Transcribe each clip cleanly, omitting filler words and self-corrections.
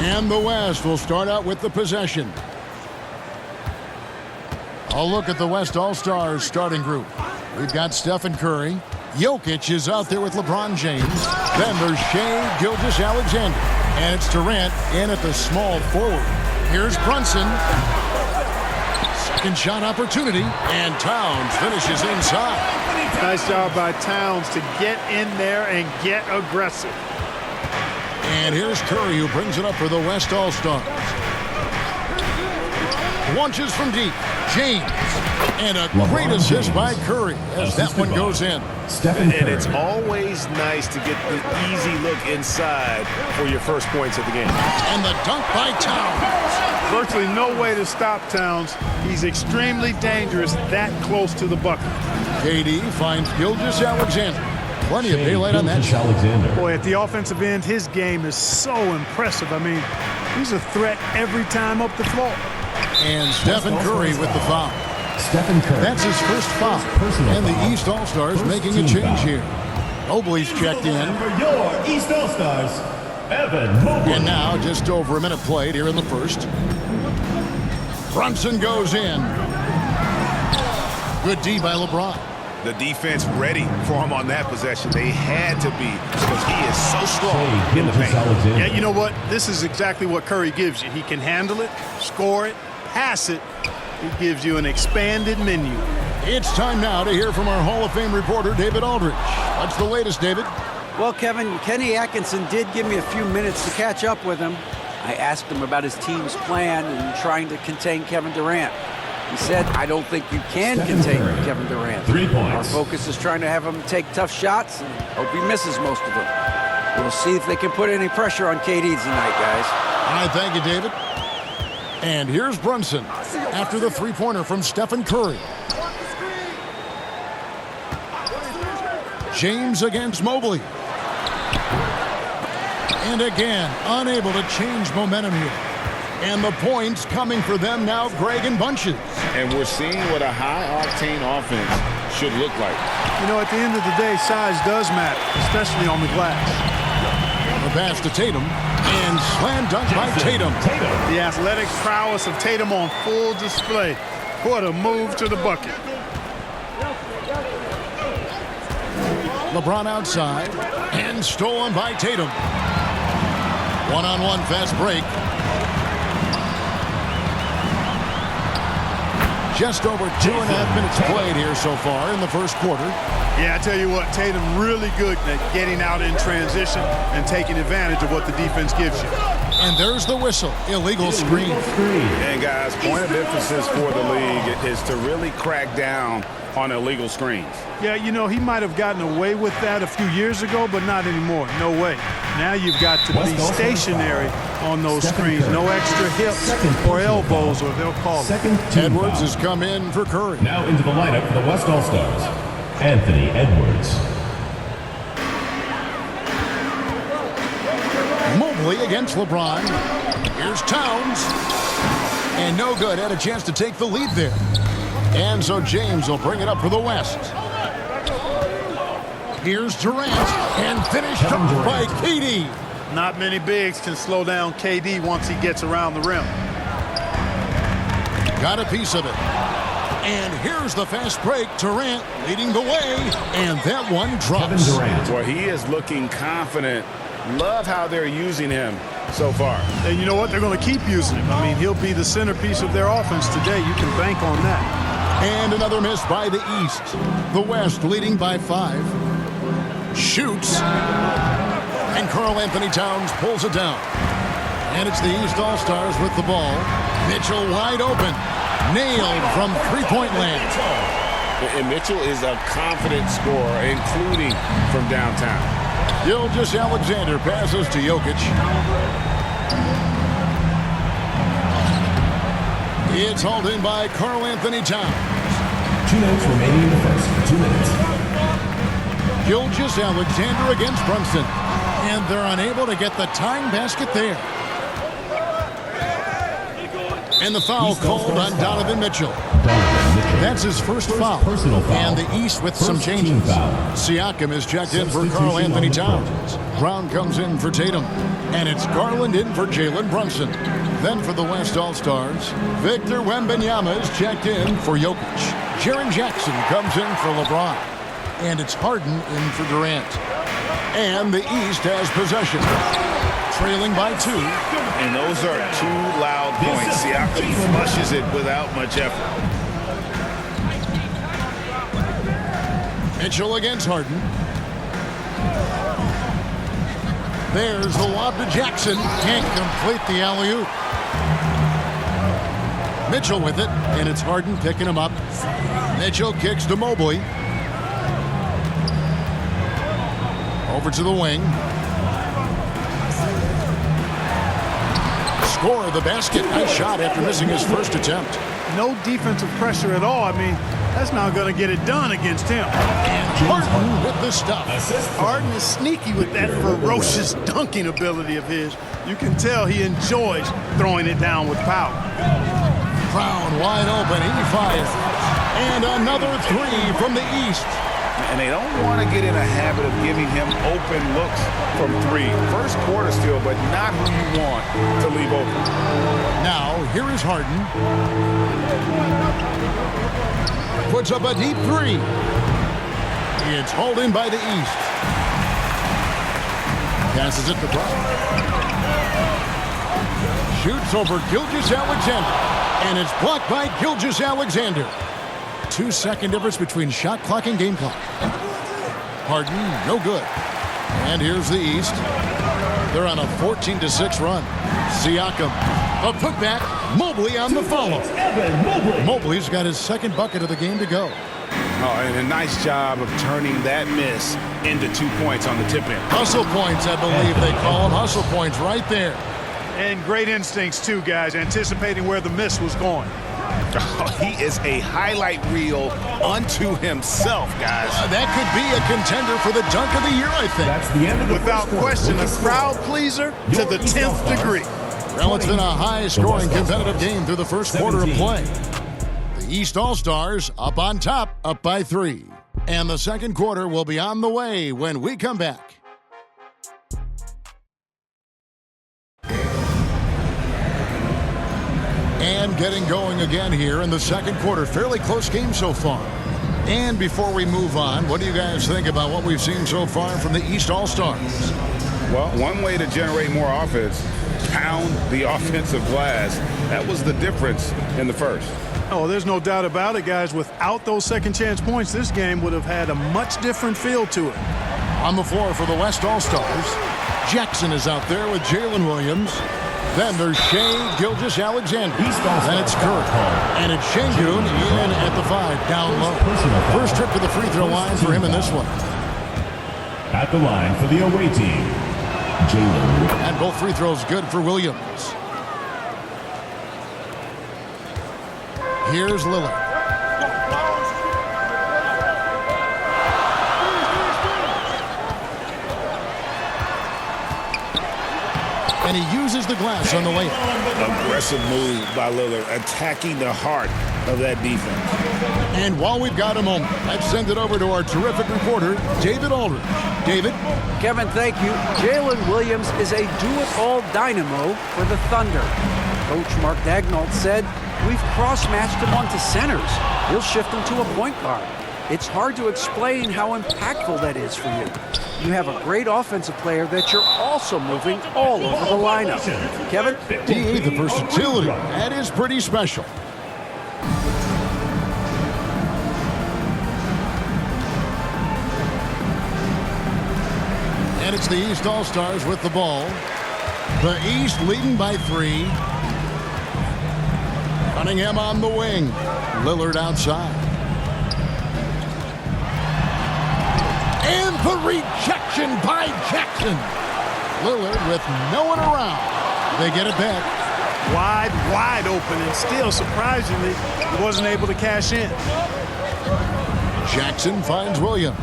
And the West will start out with the possession. A look at the West All-Stars starting group. We've got Stephen Curry. Jokic is out there with LeBron James. Then there's Shai Gilgeous-Alexander. And it's Durant in at the small forward. Here's Brunson. Second shot opportunity. And Towns finishes inside. Nice job by Towns to get in there and get aggressive. And here's Curry, who brings it up for the West All-Stars. Launches from deep. James. And a great assist by Curry as that one goes in. And it's always nice to get the easy look inside for your first points of the game. And the dunk by Towns. Virtually no way to stop Towns. He's extremely dangerous that close to the bucket. KD finds Gilgeous-Alexander. Plenty of daylight on that shot. Boy, at the offensive end, his game is so impressive. I mean, he's a threat every time up the floor. And Stephen Curry with the foul. Stephen Curry. That's his first foul. And the East All-Stars making a change here. Mobley's checked in. For your East All-Stars, Evan Mobley. And now just over a minute played here in the first. Brunson goes in. Good D by LeBron. The defense ready for him on that possession. They had to be because he is so strong in the paint. Yeah, you know what? This is exactly what Curry gives you. He can handle it, score it, pass it. He gives you an expanded menu. It's time now to hear from our Hall of Fame reporter, David Aldridge. What's the latest, David? Well, Kevin, Kenny Atkinson did give me a few minutes to catch up with him. I asked him about his team's plan in trying to contain Kevin Durant. He said, I don't think you can contain Kevin Durant. 3 points. Our focus is trying to have him take tough shots and hope he misses most of them. We'll see if they can put any pressure on KD tonight, guys. All right, thank you, David. And here's Brunson after the three-pointer from Stephen Curry. James against Mobley. And again, unable to change momentum here. And the points coming for them now, Greg, in bunches. And we're seeing what a high-octane offense should look like. You know, at the end of the day, size does matter, especially on the glass. The pass to Tatum. And slam dunk by Tatum. The athletic prowess of Tatum on full display. What a move to the bucket. LeBron outside. And stolen by Tatum. One-on-one fast break. Just over 2.5 minutes played here so far in the first quarter. Yeah, I tell you what, Tatum really good at getting out in transition and taking advantage of what the defense gives you. And there's the whistle. Illegal screen. And guys, point of emphasis for the league is to really crack down on illegal screens. Yeah, you know, he might have gotten away with that a few years ago, but not anymore. No way. Now you've got to be stationary on those screens. No extra hips or elbows, or they'll call it. Edwards has come in for Curry. Now into the lineup for the West All-Stars, Anthony Edwards. Mobley against LeBron. Here's Towns. And no good. Had a chance to take the lead there. And so James will bring it up for the West. Here's Durant. And finished up by KD. Not many bigs can slow down KD once he gets around the rim. Got a piece of it. And here's the fast break. Durant leading the way. And that one drops. Well, he is looking confident. Love how they're using him so far. And you know what? They're going to keep using him. I mean, he'll be the centerpiece of their offense today. You can bank on that. And another miss by the East. The West leading by 5. Shoots. And Karl-Anthony Towns pulls it down. And it's the East All-Stars with the ball. Mitchell wide open. Nailed from three-point land. And Mitchell is a confident scorer, including from downtown. Gilgeous-Alexander passes to Jokic. It's hauled in by Karl-Anthony Towns. 2 minutes remaining in the first. 2 minutes. Gilgeous-Alexander against Brunson. And they're unable to get the tying basket there. And the foul called on Donovan Mitchell. Mitchell. That's his first foul. Personal foul. And the East with some First team changes. foul. Siakam is checked in for Substitution Karl Anthony on the Towns. Brown comes in for Tatum. And it's Garland in for Jalen Brunson. Then for the West All-Stars, Victor Wembanyama is checked in for Jokic. Jaren Jackson comes in for LeBron. And it's Harden in for Durant. And the East has possession. Trailing by 2. And those are 2 loud points. Siakam flushes it without much effort. Mitchell against Harden. There's the lob to Jackson. Can't complete the alley-oop. Mitchell with it, and it's Harden picking him up. Mitchell kicks to Mobley. Over to the wing. Score the basket. Nice shot after missing his first attempt. No defensive pressure at all. I mean, that's not going to get it done against him. And Harden with the stuff. Harden is sneaky with that ferocious dunking ability of his. You can tell he enjoys throwing it down with power. Brown wide open. He fires. And another 3 from the East. And they don't want to get in a habit of giving him open looks from 3. First quarter still, but not who you want to leave open. Now, here is Harden. Puts up a deep 3. It's hauled in by the East. Passes it to Brown. Shoots over Gilgeous-Alexander. And it's blocked by Gilgeous-Alexander. 2-second difference between shot clock and game clock. Harden, no good. And here's the East. They're on a 14-6 run. Siakam, a putback. Mobley on the follow. Mobley's got his second bucket of the game to go. Oh, and a nice job of turning that miss into 2 points on the tip in. Hustle points, I believe they call them. Hustle points right there. And great instincts, too, guys, anticipating where the miss was going. Oh, he is a highlight reel unto himself, guys. That could be a contender for the dunk of the year, I think. That's the end of the Without question, a crowd pleaser to the 10th degree. Well, it's been a high-scoring competitive game through the first quarter of play. The East All-Stars up on top, up by 3. And the second quarter will be on the way when we come back. And getting going again here in the second quarter. Fairly close game so far. And before we move on, what do you guys think about what we've seen so far from the East All-Stars? Well, one way to generate more offense, pound the offensive glass. That was the difference in the first. Oh, there's no doubt about it, guys. Without those second chance points, this game would have had a much different feel to it. On the floor for the West All-Stars, Jackson is out there with Jalen Williams. Then there's Shai Gilgeous-Alexander. Then it's Curry. And it's Şengün in at the 5, down low. First trip to the free throw line for him in this one. At the line for the away team, Jalen. And both free throws good for Williams. Here's Lillard. And he uses the glass on the layup. Aggressive move by Lillard, attacking the heart of that defense. And while we've got a moment, let's send it over to our terrific reporter, David Aldridge. David? Kevin, thank you. Jalen Williams is a do-it-all dynamo for the Thunder. Coach Mark Daigneault said, "We've cross-matched him onto centers. He'll shift him to a point guard. It's hard to explain how impactful that is for you. You have a great offensive player that you're also moving all over the lineup." Kevin? D.A., the versatility. That is pretty special. And it's the East All-Stars with the ball. The East leading by 3. Cunningham on the wing. Lillard outside. And the rejection by Jackson. Lillard with no one around. They get it back. Wide open, and still, surprisingly, he wasn't able to cash in. Jackson finds Williams.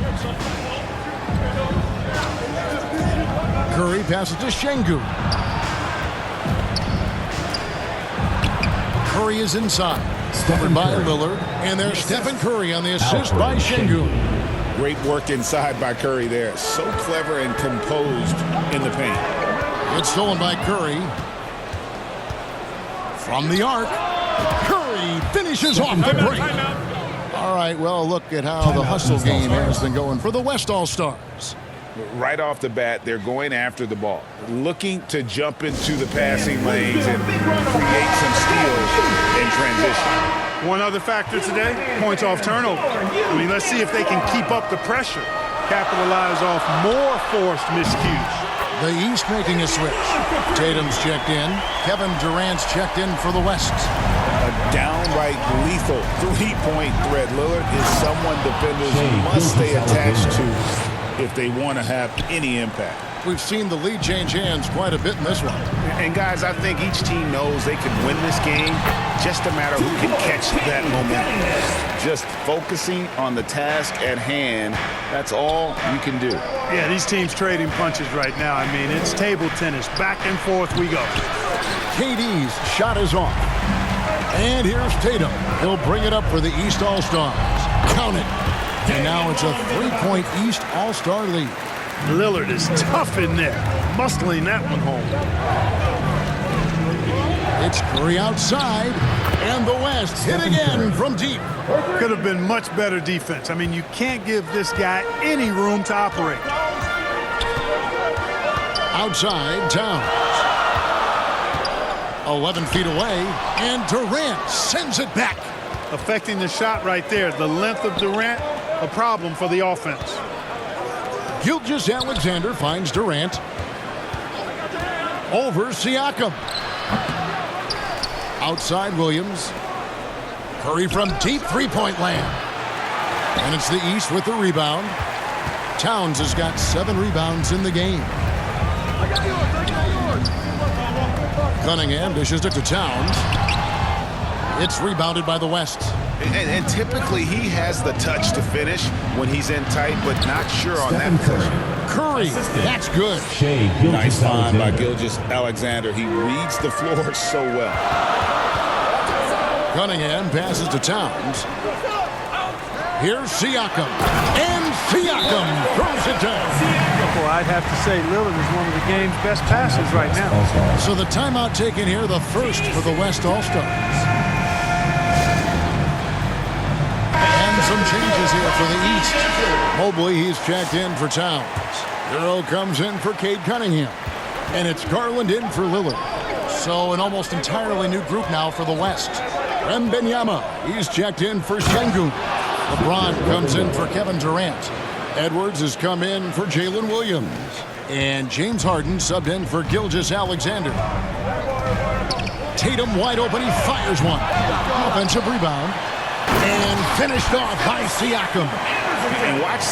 Curry passes to Şengün. Curry is inside. Covered by Lillard. And there's Stephen Curry on the assist by Şengün. Great work inside by Curry there. So clever and composed in the paint. It's stolen by Curry. From the arc, Curry finishes off the break. All right, well, look at how the hustle game has been going for the West All-Stars. Right off the bat, they're going after the ball, looking to jump into the passing lanes and create some steals in transition. One other factor today, points off turnover. I mean, let's see if they can keep up the pressure, capitalize off more forced miscues. The East making a switch. Tatum's checked in. Kevin Durant's checked in for the West. A downright lethal three-point threat. Lillard is someone defenders must stay attached to if they want to have any impact. We've seen the lead change hands quite a bit in this one. And guys, I think each team knows they can win this game. Just a matter who can catch that momentum. Just focusing on the task at hand, that's all you can do. Yeah, these teams trading punches right now. I mean, it's table tennis. Back and forth we go. KD's shot is off. And here's Tatum. He'll bring it up for the East All-Stars. Count it. And now it's a three-point East All-Star lead. Lillard is tough in there, muscling that one home. It's Curry outside, and the West hit again from deep. Could have been much better defense. I mean, you can't give this guy any room to operate. Outside, Towns. 11 feet away, and Durant sends it back. Affecting the shot right there. The length of Durant, a problem for the offense. Gilgeous-Alexander finds Durant. Over Siakam. Outside Williams. Curry from deep three-point land. And it's the East with the rebound. Towns has got 7 rebounds in the game. Cunningham dishes it to Towns. It's rebounded by the West. And typically he has the touch to finish when he's in tight, but not sure on that possession. Curry, that's good. Nice find by Gilgeous-Alexander. He reads the floor so well. Cunningham passes to Towns. Here's Siakam. And Siakam throws it down. Well, I'd have to say Lillard is one of the game's best passes right now. So the timeout taken here, the first for the West All-Stars. And some changes here for the East. Mobley, he's checked in for Towns. Hero comes in for Cade Cunningham. And it's Garland in for Lillard. So an almost entirely new group now for the West. Wembanyama, he's checked in for Şengün. LeBron comes in for Kevin Durant. Edwards has come in for Jalen Williams. And James Harden subbed in for Gilgeous-Alexander. Tatum wide open, he fires one. Offensive rebound. And finished off by Siakam. And watch